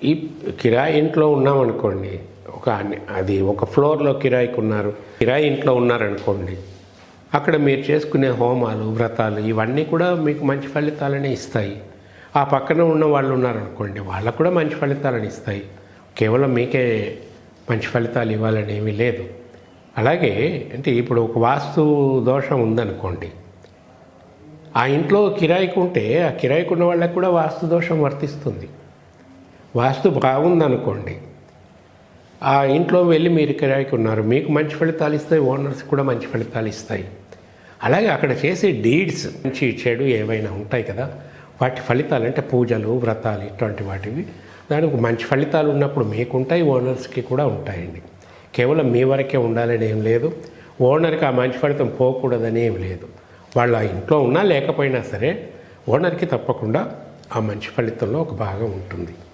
ఈ కిరాయి ఇంట్లో ఉన్నామనుకోండి, అది ఒక ఫ్లోర్లో కిరాయికి ఉన్నారు, కిరాయి ఇంట్లో ఉన్నారనుకోండి, అక్కడ మీరు చేసుకునే హోమాలు, వ్రతాలు ఇవన్నీ కూడా మీకు మంచి ఫలితాలని ఇస్తాయి. ఆ పక్కన ఉన్న వాళ్ళు ఉన్నారనుకోండి, వాళ్ళకు కూడా మంచి ఫలితాలను ఇస్తాయి. కేవలం మీకే మంచి ఫలితాలు ఇవ్వాలని ఏమీ లేదు. అలాగే అంటే ఇప్పుడు ఒక వాస్తు దోషం ఉందనుకోండి, ఆ ఇంట్లో కిరాయికి ఉంటే ఆ కిరాయికి ఉన్న వాళ్ళకి కూడా వాస్తు దోషం వర్తిస్తుంది. వాస్తు బాగుందనుకోండి, ఆ ఇంట్లో వెళ్ళి మీరు కిరాయికి ఉన్నారు, మీకు మంచి ఫలితాలు ఇస్తాయి, ఓనర్స్ కూడా మంచి ఫలితాలు ఇస్తాయి. అలాగే అక్కడ చేసే డీడ్స్ మంచి చెడు ఏవైనా ఉంటాయి కదా, వాటి ఫలితాలు అంటే పూజలు, వ్రతాలు ఇటువంటి వాటివి, దానికి మంచి ఫలితాలు ఉన్నప్పుడు మీకుంటాయి, ఓనర్స్కి కూడా ఉంటాయండి. కేవలం మీ వరకే ఉండాలని ఏం లేదు, ఓనర్కి ఆ మంచి ఫలితం పోకూడదని ఏం లేదు. వాళ్ళు ఆ ఇంట్లో ఉన్నా లేకపోయినా సరే ఓనర్కి తప్పకుండా ఆ మంచి ఫలితంలో ఒక భాగం ఉంటుంది.